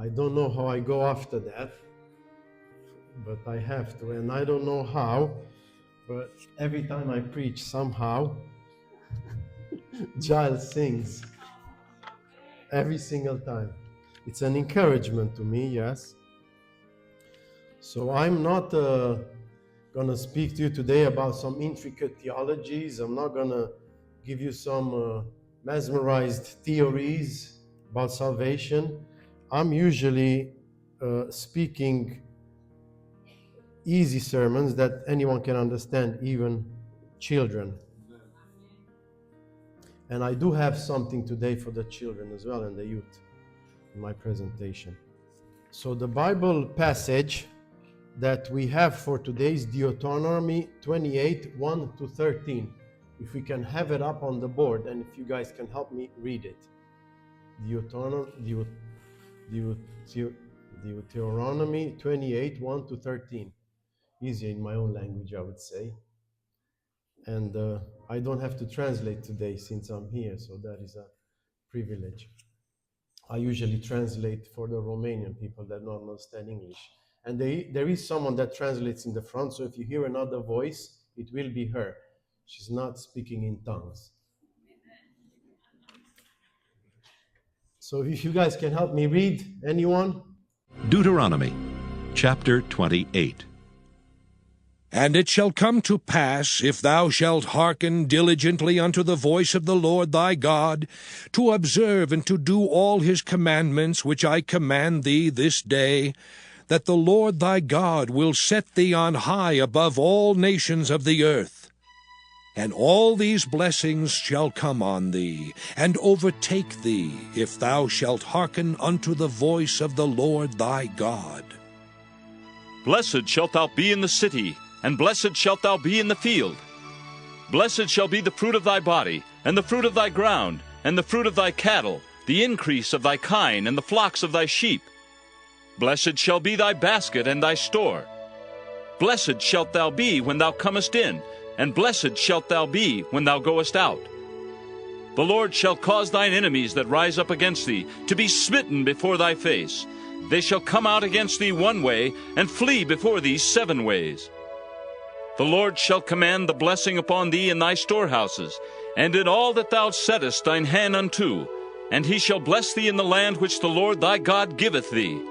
I don't know how I go after that, but I have to, and I don't know how, but every time I preach, somehow, Giles sings every single time. It's an encouragement to me, yes. So I'm not going to speak to you today about some intricate theologies. I'm not going to give you some mesmerized theories about salvation. I'm usually speaking easy sermons that anyone can understand, even children. And I do have something today for the children as well and the youth in my presentation. So the Bible passage that we have for today is Deuteronomy 28, 1 to 13. If we can have it up on the board, and if you guys can help me read it. Deuteronomy 28, 1 to 13. Easier in my own language, I would say. And I don't have to translate today since I'm here, so that is a privilege. I usually translate for the Romanian people that don't understand English. And there is someone that translates in the front, so if you hear another voice, it will be her. She's not speaking in tongues. So if you guys can help me read, anyone? Deuteronomy, chapter 28. And it shall come to pass, if thou shalt hearken diligently unto the voice of the Lord thy God, to observe and to do all his commandments which I command thee this day, that the Lord thy God will set thee on high above all nations of the earth. And all these blessings shall come on thee, and overtake thee, if thou shalt hearken unto the voice of the Lord thy God. Blessed shalt thou be in the city, and blessed shalt thou be in the field. Blessed shall be the fruit of thy body, and the fruit of thy ground, and the fruit of thy cattle, the increase of thy kine, and the flocks of thy sheep. Blessed shall be thy basket and thy store. Blessed shalt thou be when thou comest in, and blessed shalt thou be when thou goest out. The Lord shall cause thine enemies that rise up against thee to be smitten before thy face. They shall come out against thee one way, and flee before thee 7 ways. The Lord shall command the blessing upon thee in thy storehouses, and in all that thou settest thine hand unto, and he shall bless thee in the land which the Lord thy God giveth thee.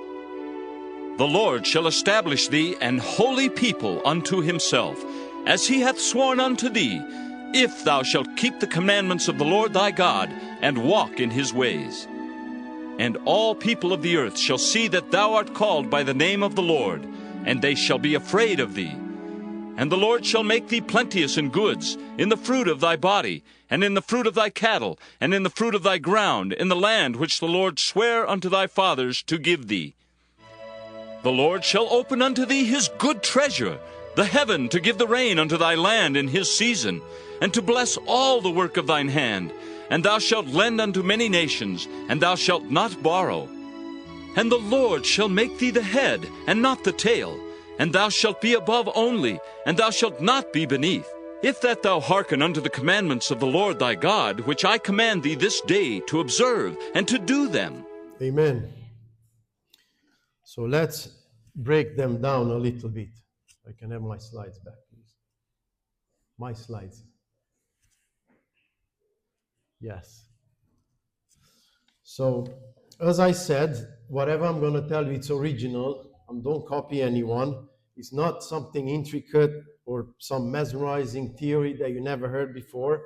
The Lord shall establish thee an holy people unto himself, as he hath sworn unto thee, if thou shalt keep the commandments of the Lord thy God, and walk in his ways. And all people of the earth shall see that thou art called by the name of the Lord, and they shall be afraid of thee. And the Lord shall make thee plenteous in goods, in the fruit of thy body, and in the fruit of thy cattle, and in the fruit of thy ground, in the land which the Lord sware unto thy fathers to give thee. The Lord shall open unto thee his good treasure, the heaven to give the rain unto thy land in his season, and to bless all the work of thine hand. And thou shalt lend unto many nations, and thou shalt not borrow. And the Lord shall make thee the head, and not the tail. And thou shalt be above only, and thou shalt not be beneath. If that thou hearken unto the commandments of the Lord thy God, which I command thee this day to observe and to do them. Amen. So let's break them down a little bit. I can have my slides back, please. My slides. Yes. So, as I said, whatever I'm going to tell you, it's original. Don't copy anyone. It's not something intricate or some mesmerizing theory that you never heard before.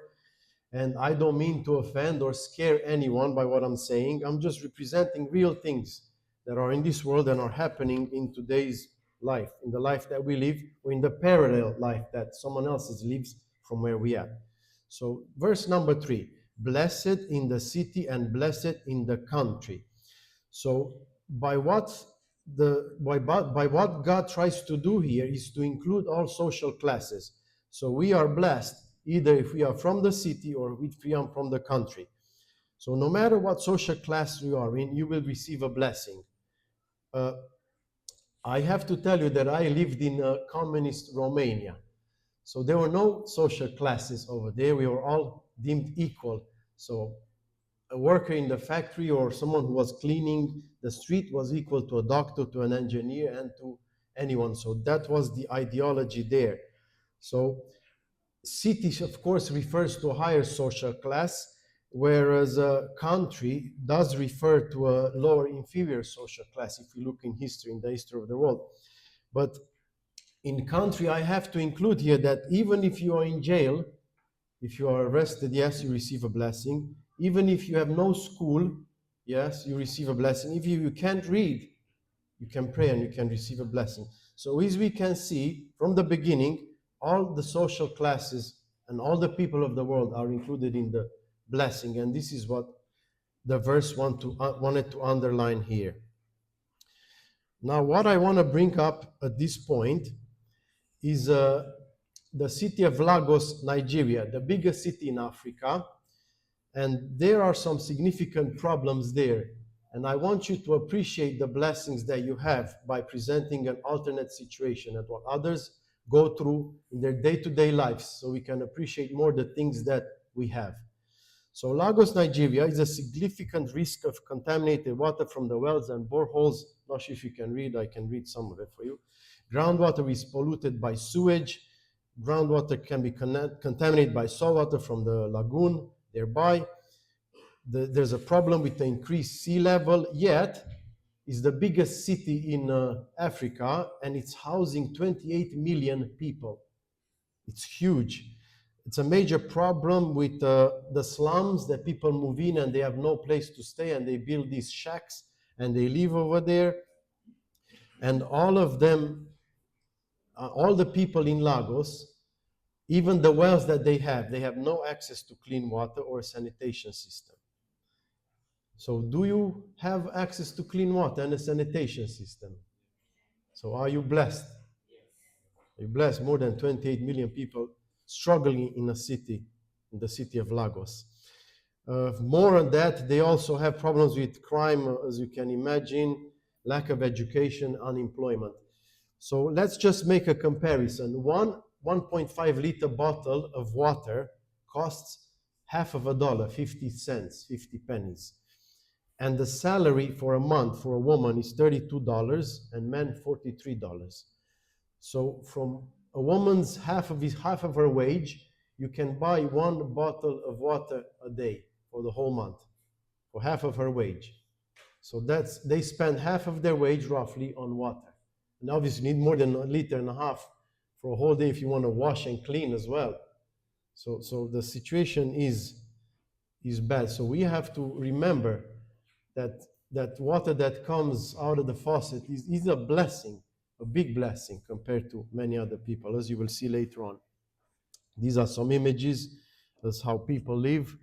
And I don't mean to offend or scare anyone by what I'm saying. I'm just representing real things that are in this world and are happening in today's life, in the life that we live, or in the parallel life that someone else lives from where we are. So verse number 3, blessed in the city and blessed in the country. So by what God tries to do here is to include all social classes. So we are blessed either if we are from the city or if we are from the country. So no matter what social class you are in, you will receive a blessing. I have to tell you that I lived in a communist Romania. So there were no social classes over there. We were all deemed equal. So a worker in the factory or someone who was cleaning the street was equal to a doctor, to an engineer, and to anyone. So that was the ideology there. So city, of course, refers to a higher social class, whereas a country does refer to a lower, inferior social class, if we look in history, in the history of the world. But in country, I have to include here that even if you are in jail, if you are arrested, yes, you receive a blessing. Even if you have no school, yes, you receive a blessing. If you can't read, you can pray and you can receive a blessing. So as we can see from the beginning, all the social classes and all the people of the world are included in the blessing. And this is what the verse wanted to underline here. Now, what I want to bring up at this point is the city of Lagos, Nigeria, the biggest city in Africa. And there are some significant problems there. And I want you to appreciate the blessings that you have by presenting an alternate situation and what others go through in their day-to-day lives, so we can appreciate more the things that we have. So Lagos, Nigeria is a significant risk of contaminated water from the wells and boreholes. Not sure if you can read, I can read some of it for you. Groundwater is polluted by sewage. Groundwater can be contaminated by saltwater from the lagoon thereby. There's a problem with the increased sea level, yet it's the biggest city in Africa, and it's housing 28 million people. It's huge. It's a major problem with the slums, that people move in and they have no place to stay, and they build these shacks and they live over there. And all of them, all the people in Lagos, even the wells that they have no access to clean water or sanitation system. So do you have access to clean water and a sanitation system? So are you blessed? Are you blessed? More than 28 million people struggling in a city, in the city of Lagos. More on that, they also have problems with crime, as you can imagine, lack of education, unemployment. So let's just make a comparison. 1.5 liter bottle of water costs half of a dollar, 50 cents, 50 pennies. And the salary for a month for a woman is $32 and men $43. So from a woman's half of her wage, you can buy one bottle of water a day for the whole month, for half of her wage. So they spend half of their wage roughly on water. And obviously you need more than a liter and a half for a whole day if you want to wash and clean as well. So the situation is bad. So we have to remember that water that comes out of the faucet is a blessing, a big blessing compared to many other people, as you will see later on. These are some images. That's how people live.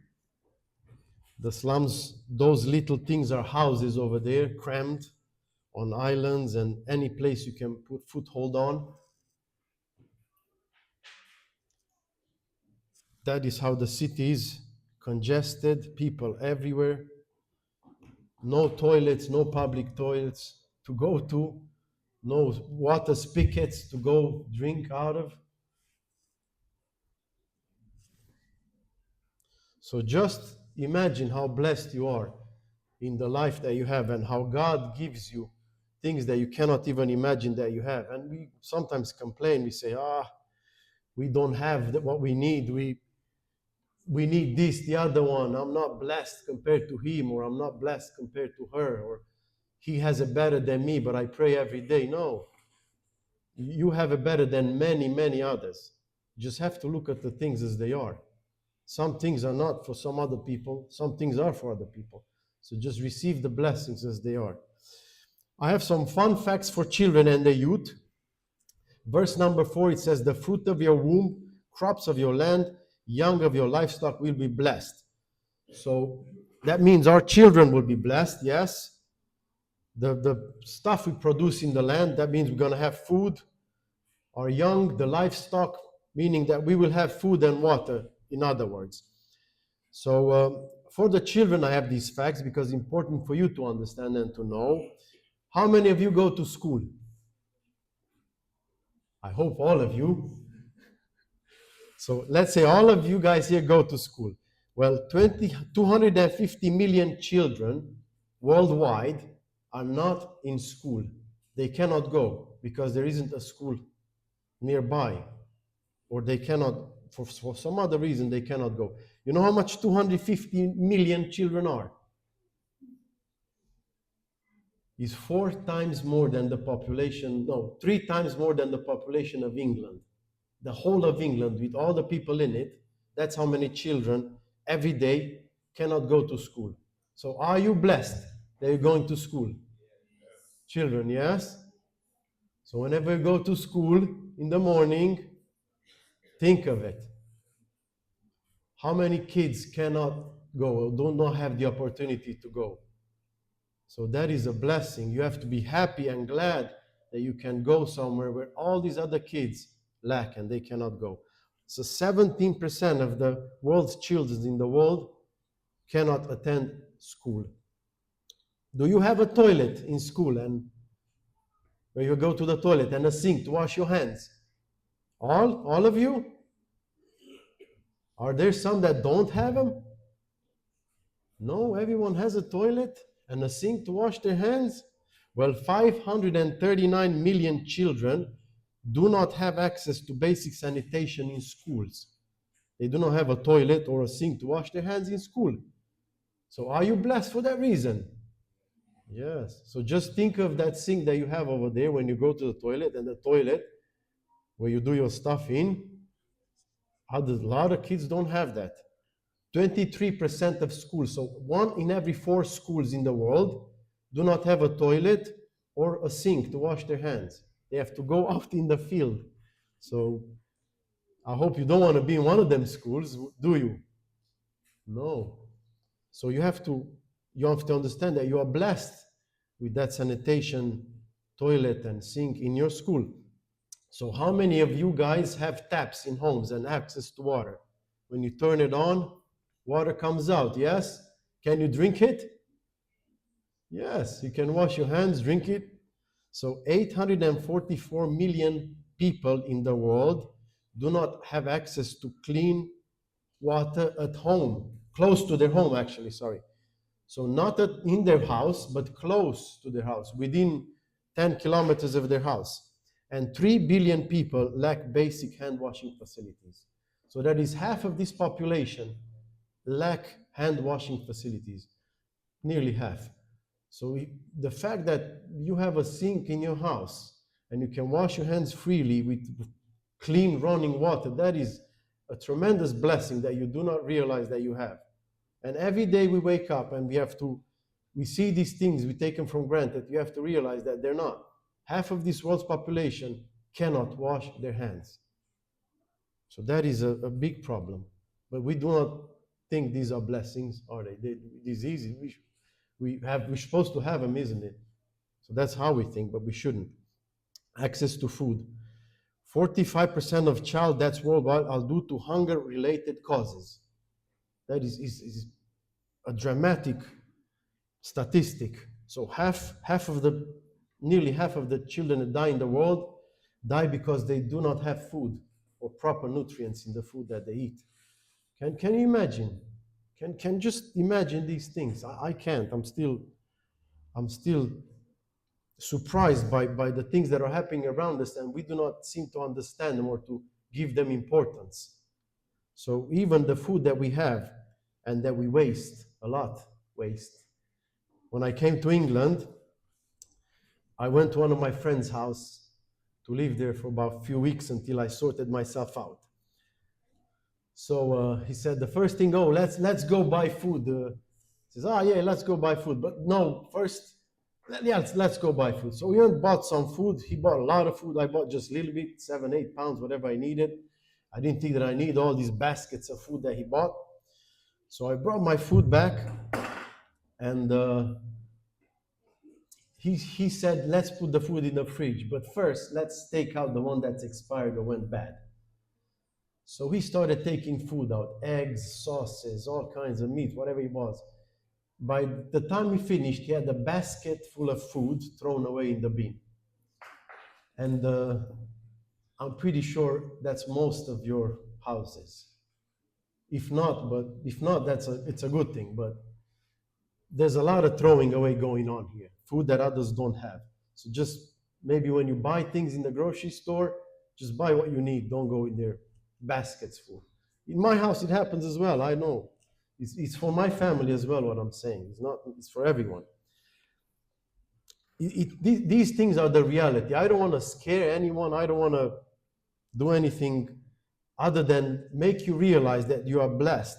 The slums, those little things are houses over there, crammed on islands and any place you can put foothold on. That is how the city is, congested, people everywhere. No toilets, no public toilets to go to, no water spigots to go drink out of. So just imagine how blessed you are in the life that you have, and how God gives you things that you cannot even imagine that you have. And we sometimes complain, we say, we don't have what we need. We need this, the other one. I'm not blessed compared to him, or I'm not blessed compared to her, or he has it better than me, but I pray every day. No, you have it better than many, many others. You just have to look at the things as they are. Some things are not for some other people. Some things are for other people. So just receive the blessings as they are. I have some fun facts for children and the youth. Verse number 4, it says, the fruit of your womb, crops of your land, young of your livestock will be blessed. So that means our children will be blessed, yes. The stuff we produce in the land, that means we're going to have food. Our young, the livestock, meaning that we will have food and water, in other words. So for the children, I have these facts because it's important for you to understand and to know. How many of you go to school? I hope all of you. So let's say all of you guys here go to school. Well, 250 million children worldwide are not in school. They cannot go because there isn't a school nearby, or they cannot, for some other reason, they cannot go. You know how much 250 million children are? Is 4 times more than the population, no, 3 times more than the population of England. The whole of England, with all the people in it, that's how many children every day cannot go to school. So are you blessed that you're going to school? Children, yes? So whenever you go to school in the morning, think of it. How many kids cannot go or do not have the opportunity to go? So that is a blessing. You have to be happy and glad that you can go somewhere where all these other kids lack and they cannot go. So 17% of the world's children in the world cannot attend school. Do you have a toilet in school and where you go to the toilet and a sink to wash your hands? All of you? Are there some that don't have them? No, everyone has a toilet and a sink to wash their hands. Well, 539 million children do not have access to basic sanitation in schools. They do not have a toilet or a sink to wash their hands in school. So are you blessed for that reason? Yes. So just think of that sink that you have over there when you go to the toilet, and the toilet where you do your stuff in. A lot of kids don't have that. 23% of schools, so 1 in every 4 schools in the world do not have a toilet or a sink to wash their hands. They have to go out in the field. So I hope you don't want to be in one of them schools, do you? No. So you have to understand that you are blessed with that sanitation, toilet and sink in your school. So how many of you guys have taps in homes and access to water? When you turn it on, water comes out, yes? Can you drink it? Yes, you can wash your hands, drink it. So 844 million people in the world do not have access to clean water at home, close to their home actually, sorry. So not in their house, but close to their house, within 10 kilometers of their house. And 3 billion people lack basic hand washing facilities. So that is half of this population lack hand washing facilities, nearly half. So the fact that you have a sink in your house and you can wash your hands freely with clean running water, that is a tremendous blessing that you do not realize that you have. And every day we wake up and we see these things, we take them for granted. You have to realize that they're not. Half of this world's population cannot wash their hands. So that is a big problem. But we do not think these are blessings, are they? It is easy. We're supposed to have them, isn't it? So that's how we think, but we shouldn't. Access to food. 45% of child deaths worldwide are due to hunger-related causes. That is a dramatic statistic. So nearly half of the children that die in the world die because they do not have food or proper nutrients in the food that they eat. Can you imagine? Can just imagine these things? I can't. I'm still surprised by the things that are happening around us, and we do not seem to understand them or to give them importance. So even the food that we have and that we waste, a lot waste. When I came to England, I went to one of my friend's house to live there for about a few weeks until I sorted myself out. So he said, the first thing, let's go buy food. He says, yeah, let's go buy food. But no, first, let's go buy food. So we went and bought some food. He bought a lot of food. I bought just a little bit, 7-8 pounds, whatever I needed. I didn't think that I need all these baskets of food that he bought. So I brought my food back, and he said, let's put the food in the fridge, but first let's take out the one that's expired or went bad. So he started taking food out, eggs, sauces, all kinds of meat, whatever it was. By the time he finished, he had a basket full of food thrown away in the bin. And I'm pretty sure that's most of your houses. If not, it's a good thing. But there's a lot of throwing away going on here, food that others don't have. So just maybe when you buy things in the grocery store, just buy what you need. Don't go in there baskets full. In my house, it happens as well. I know. It's for my family as well, what I'm saying. It's for everyone. These things are the reality. I don't want to scare anyone. I don't want to do anything other than make you realize that you are blessed.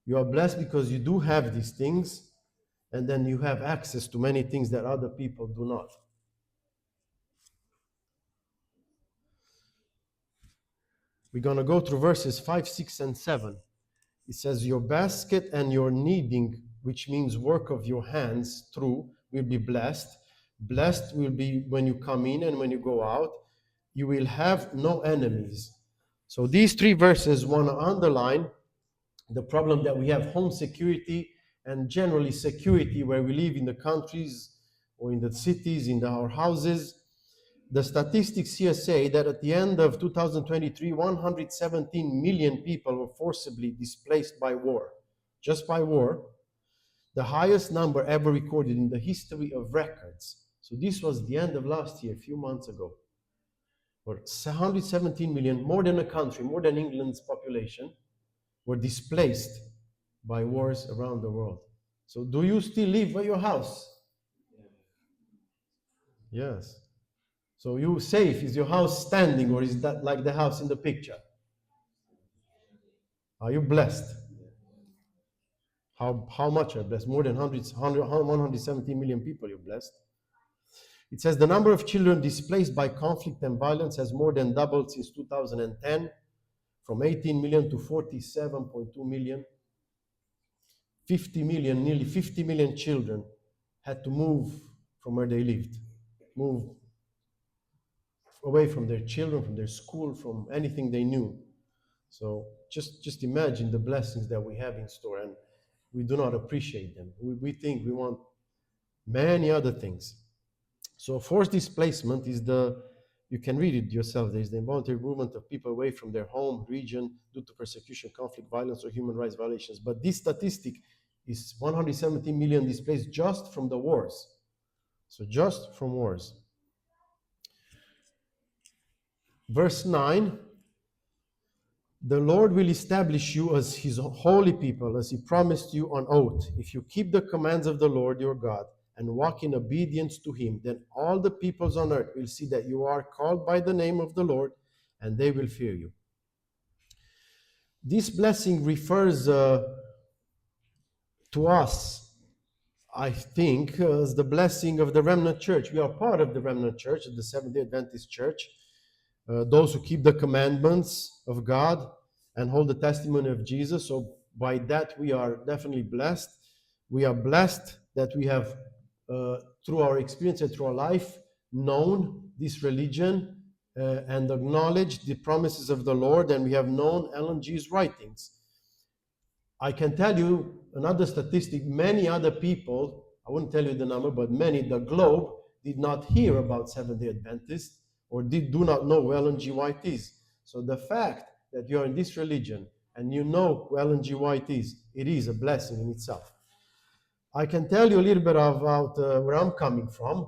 You are blessed because you do have these things, and then you have access to many things that other people do not. We're going to go through verses 5, 6, and 7. It says, your basket and your kneading, which means work of your hands, through, will be blessed. Blessed will be when you come in and when you go out. You will have no enemies. So these three verses want to underline the problem that we have: home security and generally security where we live in the countries or in the cities, in our houses. The statistics here say that at the end of 2023, 117 million people were forcibly displaced by war, just by war, the highest number ever recorded in the history of records. So this was the end of last year, a few months ago. Or 117 million, more than a country, more than England's population, were displaced by wars around the world. So do you still live at your house? Yes. So you safe? Is your house standing, or is that like the house in the picture? Are you blessed? How much are you blessed? More than 170 million people you're blessed. It says the number of children displaced by conflict and violence has more than doubled since 2010, from 18 million to 47.2 million. 50 million, nearly 50 million children had to move from where they lived, move away from their children, from their school, from anything they knew. So just imagine the blessings that we have in store, and we do not appreciate them. We think we want many other things. So forced displacement is you can read it yourself. There's the involuntary movement of people away from their home region due to persecution, conflict, violence, or human rights violations. But this statistic is 170 million displaced just from the wars. So just from wars. Verse 9, the Lord will establish you as his holy people, as he promised you on oath. If you keep the commands of the Lord your God and walk in obedience to him, then all the peoples on earth will see that you are called by the name of the Lord, and they will fear you. This blessing refers to us, I think, as the blessing of the Remnant Church. We are part of the Remnant Church, the Seventh-day Adventist Church. Those who keep the commandments of God and hold the testimony of Jesus. So by that we are definitely blessed. We are blessed that we have, through our experience and through our life, known this religion and acknowledged the promises of the Lord, and we have known Ellen G's writings. I can tell you another statistic. Many other people, I wouldn't tell you the number, but many, the globe, did not hear about Seventh-day Adventists or do not know who Ellen G. White is. So the fact that you are in this religion and you know who Ellen G. White is, it is a blessing in itself. I can tell you a little bit about where I'm coming from.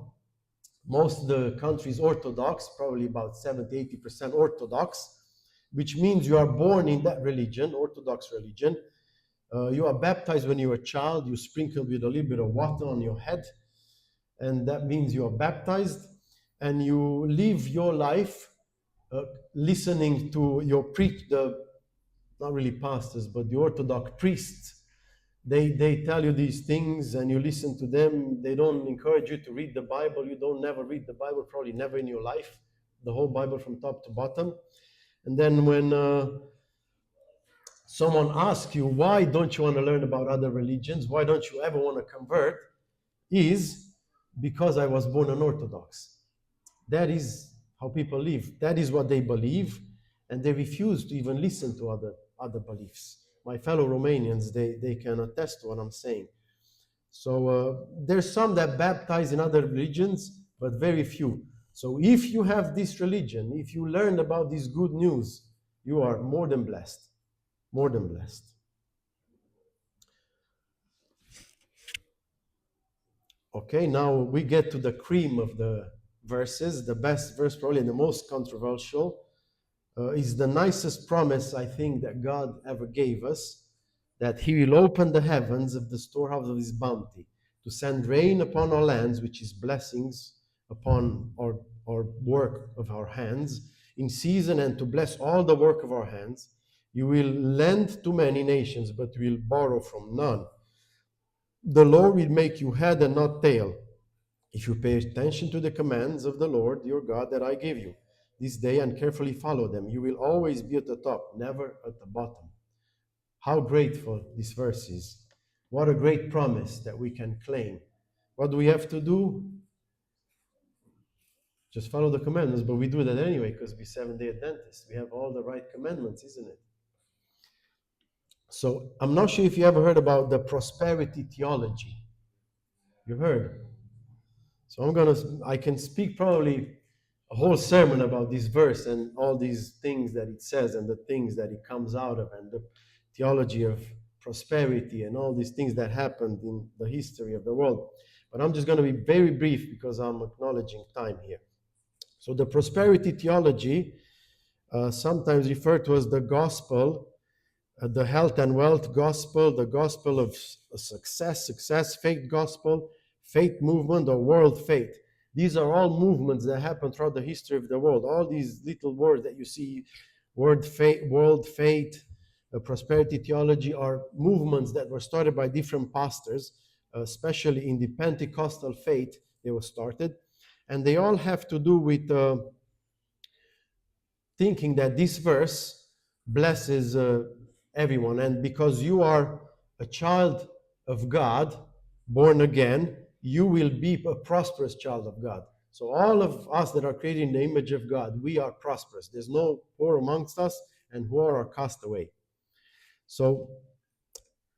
Most of the country is Orthodox, probably about 70-80% Orthodox, which means you are born in that religion, Orthodox religion. You are baptized when you are a child. You sprinkled with a little bit of water on your head, and that means you are baptized, and you live your life listening to your not really pastors, but the Orthodox priests. They tell you these things and you listen to them. They don't encourage you to read the Bible. You don't never read the Bible, probably never in your life, the whole Bible from top to bottom. And then when someone asks you, why don't you want to learn about other religions? Why don't you ever want to convert? Is because I was born an Orthodox. That is how people live. That is what they believe, and they refuse to even listen to other beliefs. My fellow Romanians, they can attest to what I'm saying. So there's some that baptize in other religions, but very few. So if you have this religion, if you learned about this good news, you are more than blessed. more than blessed. Okay, now we get to the cream of the verses. The best verse, probably, and the most controversial, is the nicest promise, I think, that God ever gave us, that he will open the heavens of the storehouse of his bounty to send rain upon our lands, which is blessings upon our work of our hands in season, and to bless all the work of our hands. You will lend to many nations, but will borrow from none. The Lord will make you head and not tail, if you pay attention to the commands of the Lord your God that I give you this day and carefully follow them. You will always be at the top, never at the bottom. How grateful this verse is. What a great promise that we can claim. What do we have to do? Just follow the commandments, but we do that anyway because we're Seventh-day Adventists. We have all the right commandments, isn't it? So I'm not sure if you ever heard about the prosperity theology. You heard? So I can speak probably a whole sermon about this verse and all these things that it says and the things that it comes out of and the theology of prosperity and all these things that happened in the history of the world. But I'm just going to be very brief because I'm acknowledging time here. So the prosperity theology, sometimes referred to as the gospel, the health and wealth gospel, the gospel of success, faith gospel, faith movement, or world faith. These are all movements that happen throughout the history of the world. All these little words that you see, world faith, prosperity theology, are movements that were started by different pastors, especially in the Pentecostal faith. They were started, and they all have to do with thinking that this verse blesses everyone, and because you are a child of God, born again, you will be a prosperous child of God. So all of us that are created in the image of God, we are prosperous. There's no poor amongst us, and who are cast away. So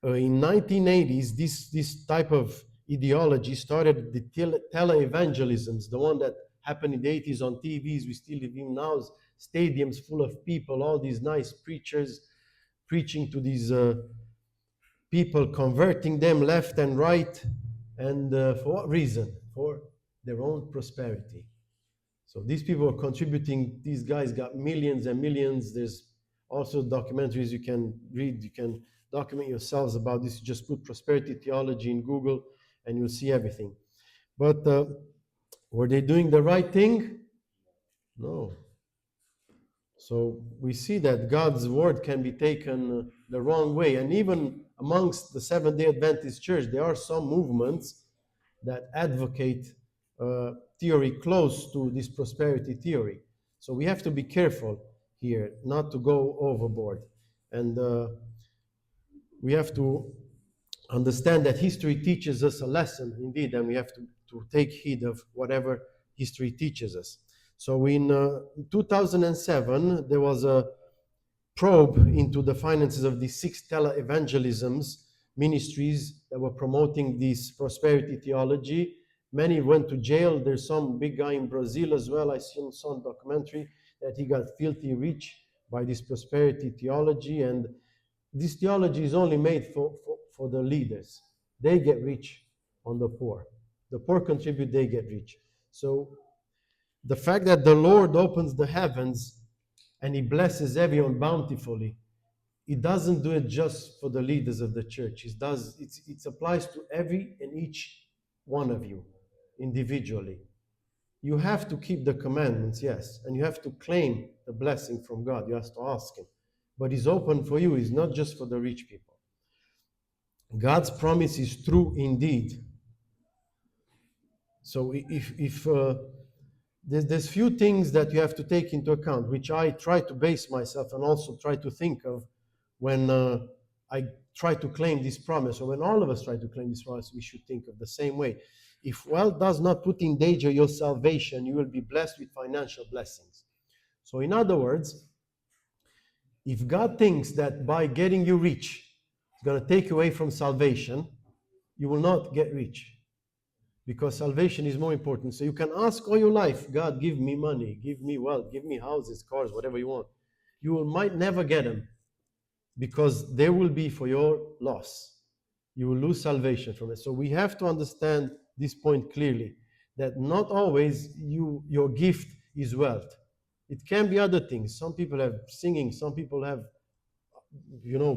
in 1980s, this type of ideology started the tele-evangelisms, the one that happened in the 80s on TVs. We still live in now, stadiums full of people, all these nice preachers preaching to these people, converting them left and right. And for what reason? For their own prosperity. So these people are contributing. These guys got millions and millions. There's also documentaries you can read. You can document yourselves about this. You just put prosperity theology in Google and you'll see everything. But were they doing the right thing? No. So we see that God's word can be taken the wrong way. And even amongst the Seventh-day Adventist Church, there are some movements that advocate theory close to this prosperity theory. So we have to be careful here not to go overboard. And we have to understand that history teaches us a lesson, indeed, and we have to take heed of whatever history teaches us. So in 2007, there was a probe into the finances of the 6 tele-evangelisms ministries that were promoting this prosperity theology. Many went to jail. There's some big guy in Brazil as well. I saw some documentary that he got filthy rich by this prosperity theology. And this theology is only made for the leaders. They get rich on the poor. The poor contribute, they get rich. So the fact that the Lord opens the heavens and he blesses everyone bountifully, he doesn't do it just for the leaders of the church. It applies to every and each one of you individually. You have to keep the commandments, yes, and you have to claim the blessing from God. You have to ask him. But he's open for you. He's not just for the rich people. God's promise is true indeed. So if there's few things that you have to take into account, which I try to base myself and also try to think of when I try to claim this promise, or when all of us try to claim this promise, we should think of the same way. If wealth does not put in danger your salvation, you will be blessed with financial blessings. So in other words, if God thinks that by getting you rich, it's going to take you away from salvation, you will not get rich. Because salvation is more important. So you can ask all your life, God, give me money, give me wealth, give me houses, cars, whatever you want. You might never get them. because there will be for your loss. You will lose salvation from it. So we have to understand this point clearly, that not always your gift is wealth. It can be other things. Some people have singing, some people have,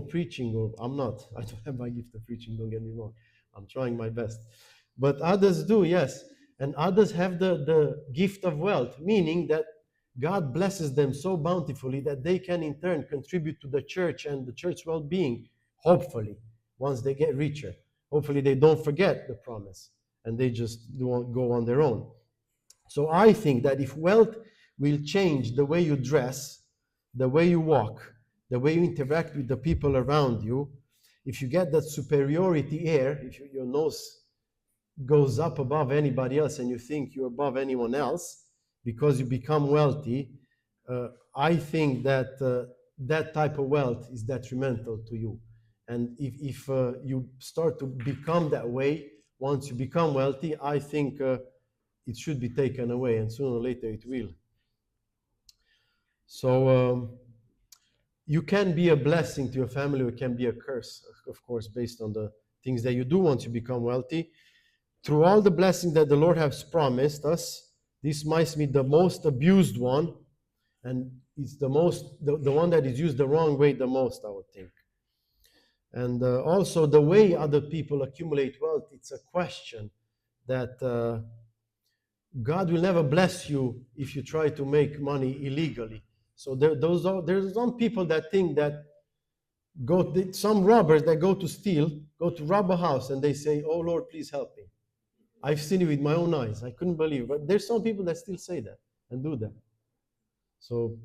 preaching, or I'm not. I don't have my gift of preaching, don't get me wrong. I'm trying my best. But others do, yes. And others have the gift of wealth, meaning that God blesses them so bountifully that they can in turn contribute to the church and the church well-being, hopefully, once they get richer. Hopefully they don't forget the promise and they just don't go on their own. So I think that if wealth will change the way you dress, the way you walk, the way you interact with the people around you, if you get that superiority air, if your nose goes up above anybody else and you think you're above anyone else because you become wealthy, I think that that type of wealth is detrimental to you. And if you start to become that way, once you become wealthy, I think it should be taken away, and sooner or later it will. So you can be a blessing to your family, or it can be a curse, of course, based on the things that you do once you become wealthy. Through all the blessings that the Lord has promised us, this might be the most abused one, and it's the one that is used the wrong way the most, I would think. And also the way other people accumulate wealth, it's a question that God will never bless you if you try to make money illegally. So there's some people that think that some robbers that go to rob a house, and they say, "Oh Lord, please help me." I've seen it with my own eyes. I couldn't believe it. But there's some people that still say that and do that. So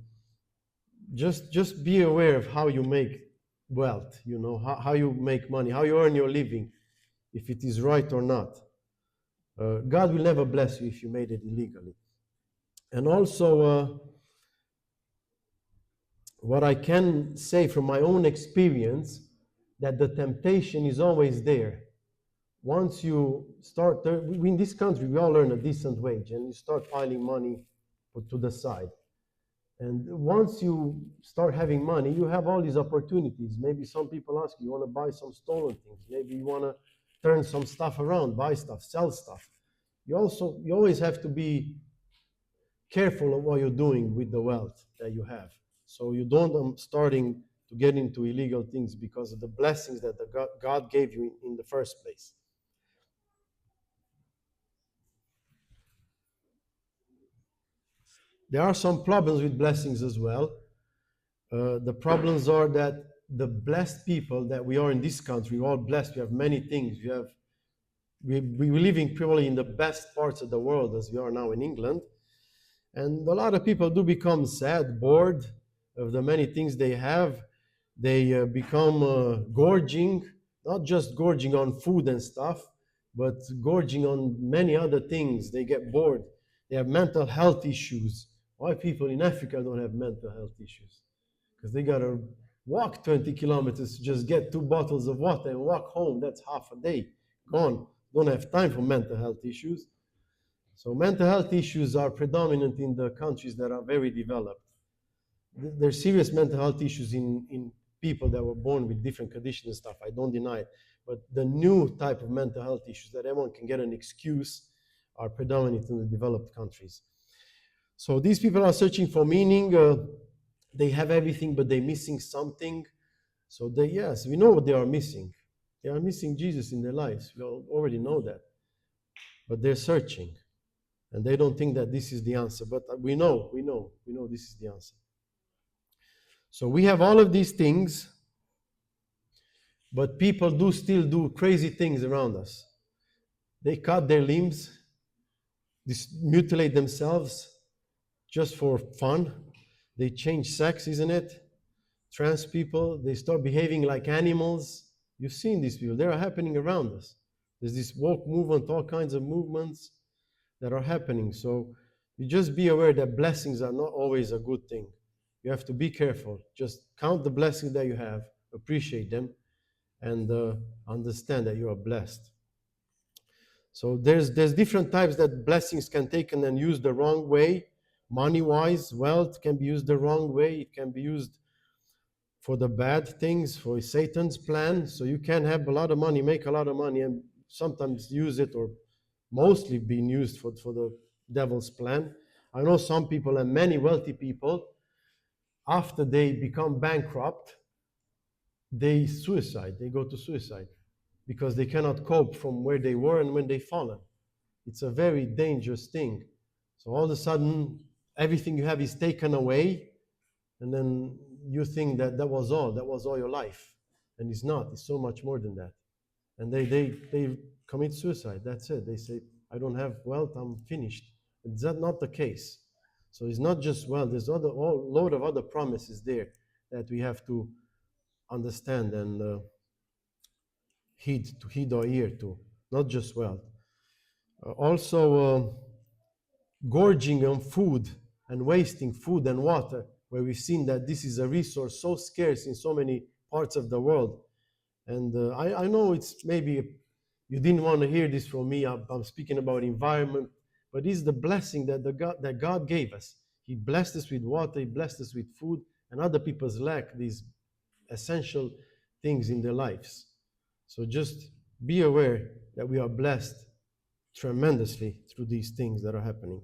just be aware of how you make wealth, how you make money, how you earn your living, if it is right or not. God will never bless you if you made it illegally. And also, what I can say from my own experience, that the temptation is always there. Once you start, in this country, we all earn a decent wage, and you start piling money to the side. And once you start having money, you have all these opportunities. Maybe some people ask you want to buy some stolen things. Maybe you want to turn some stuff around, buy stuff, sell stuff. You always have to be careful of what you're doing with the wealth that you have. So you don't starting to get into illegal things because of the blessings that God gave you in the first place. There are some problems with blessings as well. The problems are that the blessed people that we are in this country, we're all blessed. We have many things. We're living probably in the best parts of the world, as we are now in England. And a lot of people do become sad, bored of the many things they have. They become gorging, not just gorging on food and stuff, but gorging on many other things. They get bored. They have mental health issues. Why people in Africa don't have mental health issues? Because they got to walk 20 kilometers to just get 2 bottles of water and walk home. That's half a day gone. Don't have time for mental health issues. So mental health issues are predominant in the countries that are very developed. There's serious mental health issues in people that were born with different conditions and stuff. I don't deny it. But the new type of mental health issues that everyone can get an excuse are predominant in the developed countries. So these people are searching for meaning. They have everything, but they're missing something. So we know what they are missing. They are missing Jesus in their lives. We already know that. But they're searching. And they don't think that this is the answer. But we know this is the answer. So we have all of these things, but people still do crazy things around us. They cut their limbs, mutilate themselves just for fun. They change sex, isn't it? Trans people, they start behaving like animals. You've seen these people. They are happening around us. There's this woke movement, all kinds of movements that are happening. So you just be aware that blessings are not always a good thing. You have to be careful. Just count the blessings that you have, appreciate them, and understand that you are blessed. So there's different types that blessings can take and used the wrong way. Money-wise, wealth can be used the wrong way. It can be used for the bad things, for Satan's plan. So you can have a lot of money, make a lot of money, and sometimes use it, or mostly being used for the devil's plan. I know some people, and many wealthy people, after they become bankrupt, they suicide. They go to suicide because they cannot cope from where they were and when they fallen. It's a very dangerous thing. So all of a sudden, everything you have is taken away, and then you think that that was all your life. And it's not. It's so much more than that. And they commit suicide. That's it. They say, I don't have wealth, I'm finished. Is that not the case? So it's not just wealth. There's a load of other promises there that we have to understand and heed our ear to. Not just wealth. Also, gorging on food and wasting food and water, where we've seen that this is a resource so scarce in so many parts of the world. And I know it's maybe you didn't want to hear this from me. I'm speaking about environment, but it's the blessing that God gave us. He blessed us with water, He blessed us with food, and other people's lack these essential things in their lives. So just be aware that we are blessed tremendously through these things that are happening.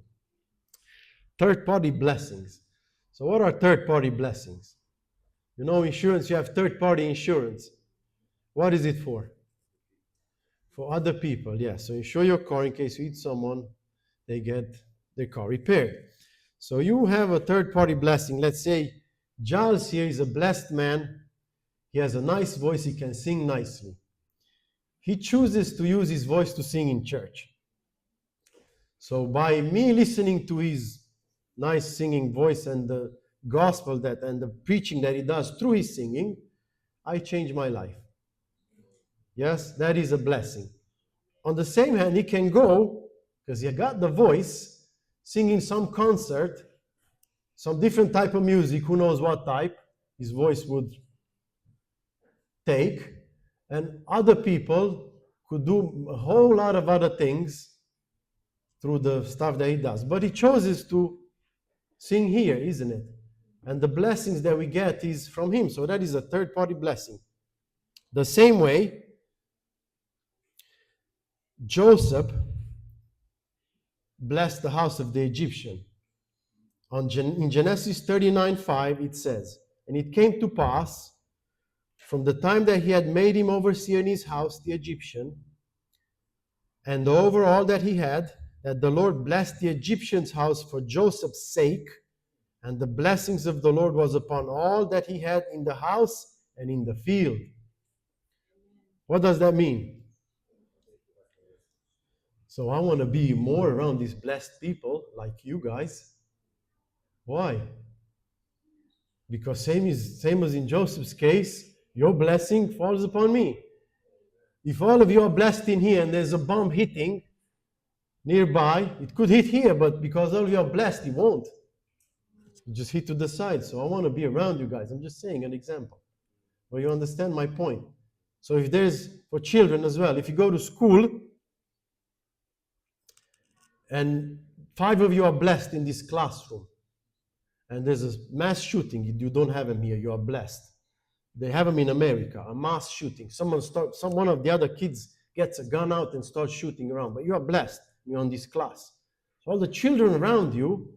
Third-party blessings. So what are third-party blessings? You know, insurance, you have third-party insurance. What is it for? For other people, yes. So insure your car in case you hit someone, they get their car repaired. So you have a third-party blessing. Let's say Giles here is a blessed man. He has a nice voice. He can sing nicely. He chooses to use his voice to sing in church. So by me listening to his nice singing voice and the gospel and the preaching that he does through his singing, I change my life. Yes, that is a blessing. On the same hand, he can go, because he got the voice, singing some concert, some different type of music, who knows what type his voice would take, and other people could do a whole lot of other things through the stuff that he does. But he chooses to sing here, isn't it? And the blessings that we get is from him. So that is a third-party blessing. The same way, Joseph blessed the house of the Egyptian. In Genesis 39:5 it says, and it came to pass, from the time that he had made him overseer in his house, the Egyptian, and over all that he had, that the Lord blessed the Egyptian's house for Joseph's sake, and the blessings of the Lord was upon all that he had in the house and in the field. What does that mean? So I want to be more around these blessed people like you guys. Why? Because same as in Joseph's case, your blessing falls upon me. If all of you are blessed in here and there's a bomb hitting nearby, it could hit here, but because all of you are blessed, it won't. You just hit to the side. So I want to be around you guys. I'm just saying an example. But you understand my point. So if there's, for children as well, if you go to school and 5 of you are blessed in this classroom, and there's a mass shooting, you don't have them here, you are blessed. They have them in America, a mass shooting. One of the other kids gets a gun out and starts shooting around, but you are blessed, you're on this class. So all the children around you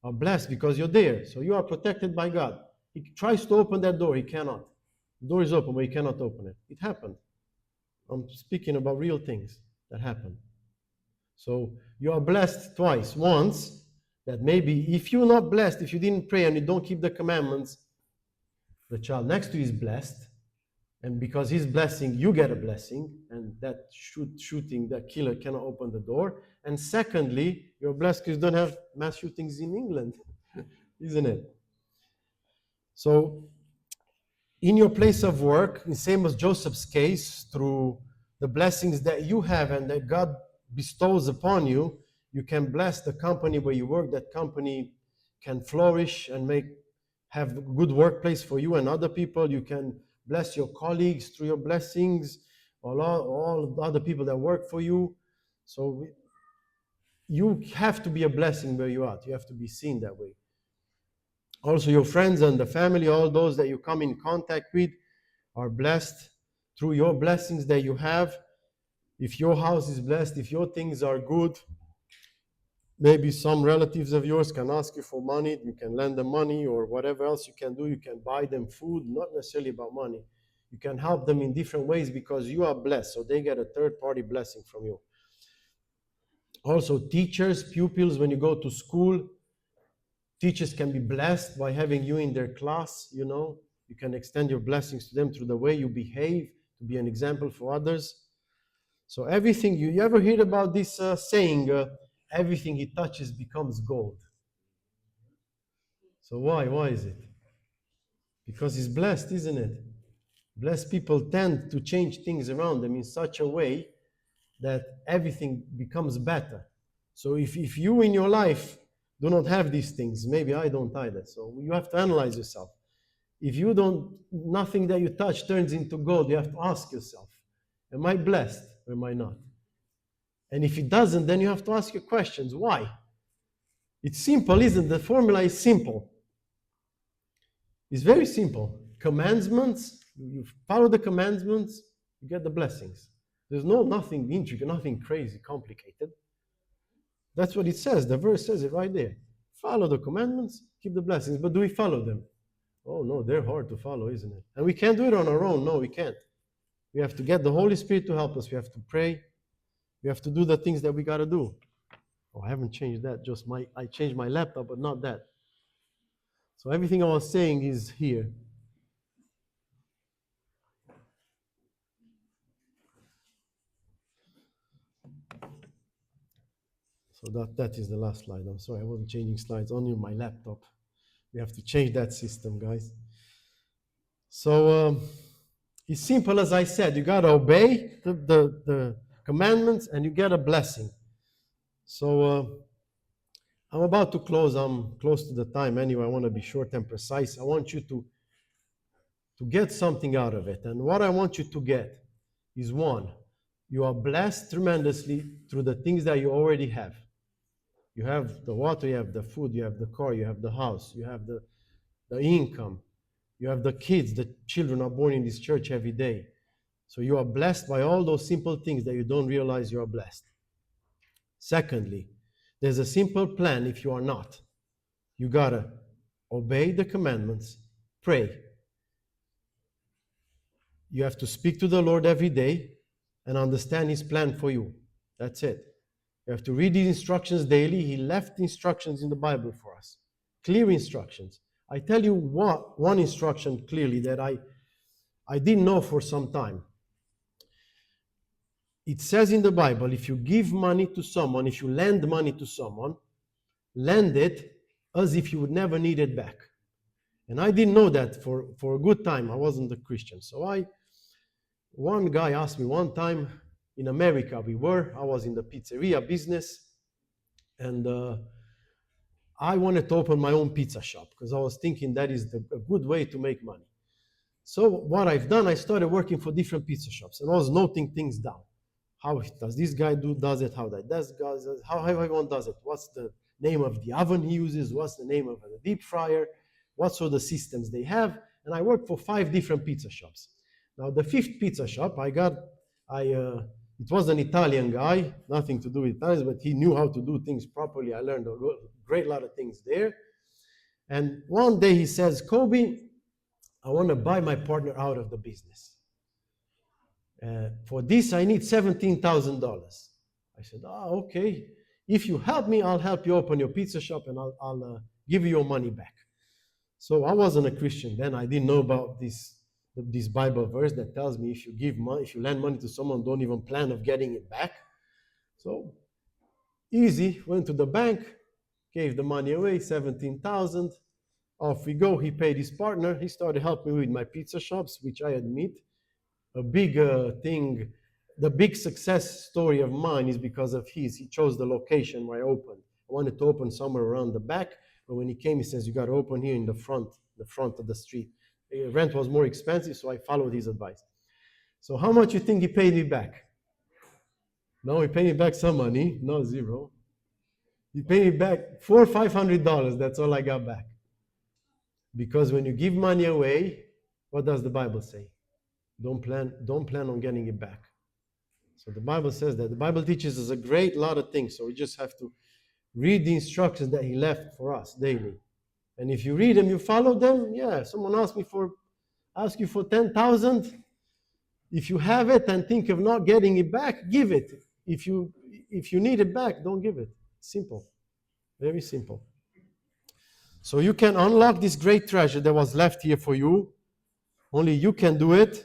are blessed because you're there. So you are protected by God. He tries to open that door, he cannot. The door is open, but he cannot open it. It happened. I'm speaking about real things that happened. So you are blessed twice. Once, that maybe if you're not blessed, if you didn't pray and you don't keep the commandments, the child next to you is blessed. And because he's blessing, you get a blessing. And that shooting, that killer cannot open the door. And secondly, you're blessed because you don't have mass shootings in England. Isn't it? So in your place of work, the same as Joseph's case, through the blessings that you have and that God bestows upon you, you can bless the company where you work. That company can flourish and have a good workplace for you and other people. You can bless your colleagues through your blessings, all the other people that work for you. So you have to be a blessing where you are. You have to be seen that way. Also, your friends and the family, all those that you come in contact with, are blessed through your blessings that you have. If your house is blessed, if your things are good, maybe some relatives of yours can ask you for money. You can lend them money, or whatever else you can do. You can buy them food, not necessarily about money. You can help them in different ways because you are blessed, so they get a third-party blessing from you. Also, teachers, pupils, when you go to school, teachers can be blessed by having you in their class. You can extend your blessings to them through the way you behave, to be an example for others. So everything, you ever hear about this saying, everything he touches becomes gold? So why is it? Because he's blessed, isn't it? Blessed people tend to change things around them in such a way that everything becomes better. So if you in your life do not have these things, maybe I don't either, so you have to analyze yourself. If you don't, nothing that you touch turns into gold, you have to ask yourself, am I blessed or am I not? And if it doesn't, then you have to ask your questions. Why? It's simple, isn't it? The formula is simple. It's very simple. Commandments, you follow the commandments, you get the blessings. There's nothing intricate, nothing crazy, complicated. That's what it says. The verse says it right there. Follow the commandments, keep the blessings. But do we follow them? Oh no, they're hard to follow, isn't it? And we can't do it on our own. No, we can't. We have to get the Holy Spirit to help us. We have to pray. We have to do the things that we got to do. Oh, I haven't changed that. I changed my laptop, but not that. So everything I was saying is here. So that is the last slide. I'm sorry, I wasn't changing slides, only on my laptop. We have to change that system, guys. So it's simple as I said. You got to obey the commandments and you get a blessing. So I'm about to close. I'm close to the time anyway. I want to be short and precise. I want you to get something out of it. And what I want you to get is, one, you are blessed tremendously through the things that you already have. You have the water, you have the food, you have the car, you have the house, you have the income, you have the kids, the children are born in this church every day. So you are blessed by all those simple things that you don't realize you are blessed. Secondly, there's a simple plan if you are not. You gotta obey the commandments, pray. You have to speak to the Lord every day and understand His plan for you. That's it. You have to read these instructions daily. He left instructions in the Bible for us. Clear instructions. I tell you one instruction clearly that I didn't know for some time. It says in the Bible, if you give money to someone, if you lend money to someone, lend it as if you would never need it back. And I didn't know that for a good time. I wasn't a Christian. So one guy asked me one time, in America I was in the pizzeria business, and I wanted to open my own pizza shop because I was thinking that is a good way to make money. So what I've done, I started working for different pizza shops and I was noting things down. How does this guy does it? How that does guys? How everyone does it? What's the name of the oven he uses? What's the name of the deep fryer? What sort of systems they have? And I worked for 5 different pizza shops. Now the 5th pizza shop it was an Italian guy, nothing to do with Italians, but he knew how to do things properly. I learned a great lot of things there. And one day he says, Kobe, I want to buy my partner out of the business. For this, I need $17,000. I said, okay. If you help me, I'll help you open your pizza shop and I'll give you your money back. So I wasn't a Christian then. I didn't know about this Bible verse that tells me if you lend money to someone, don't even plan of getting it back. So easy, went to the bank, gave the money away, $17,000. Off we go. He paid his partner. He started helping me with my pizza shops, which I admit, a big thing. The big success story of mine is because of his. He chose the location where I opened. I wanted to open somewhere around the back, but when he came, he says, you got to open here in the front of the street. Rent was more expensive, so I followed his advice. So how much you think he paid me back? No, he paid me back some money, not zero. He paid me back $400 or $500. That's all I got back. Because when you give money away, what does the Bible say? Don't plan on getting it back. So the Bible says that. The Bible teaches us a great lot of things. So we just have to read the instructions that he left for us daily. And if you read them, you follow them, yeah, someone ask you for 10,000. If you have it and think of not getting it back, give it. If you need it back, don't give it. Simple. Very simple. So you can unlock this great treasure that was left here for you. Only you can do it.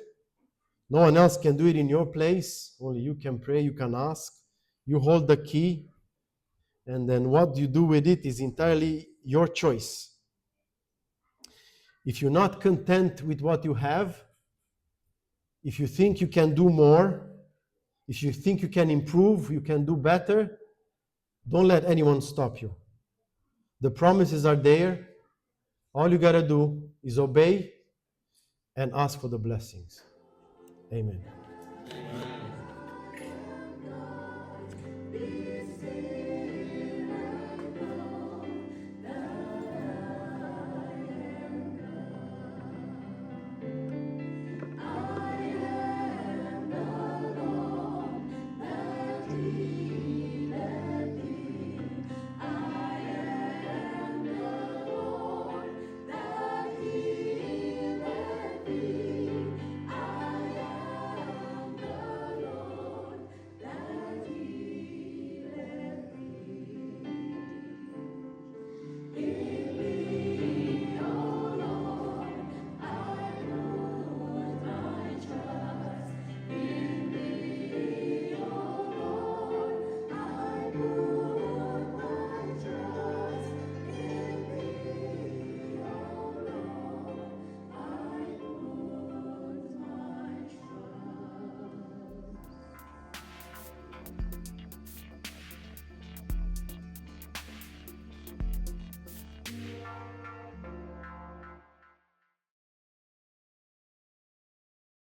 No one else can do it in your place. Only you can pray, you can ask. You hold the key. And then what you do with it is entirely your choice. If you're not content with what you have, if you think you can do more, if you think you can improve, you can do better, don't let anyone stop you. The promises are there. All you got to do is obey and ask for the blessings. Amen.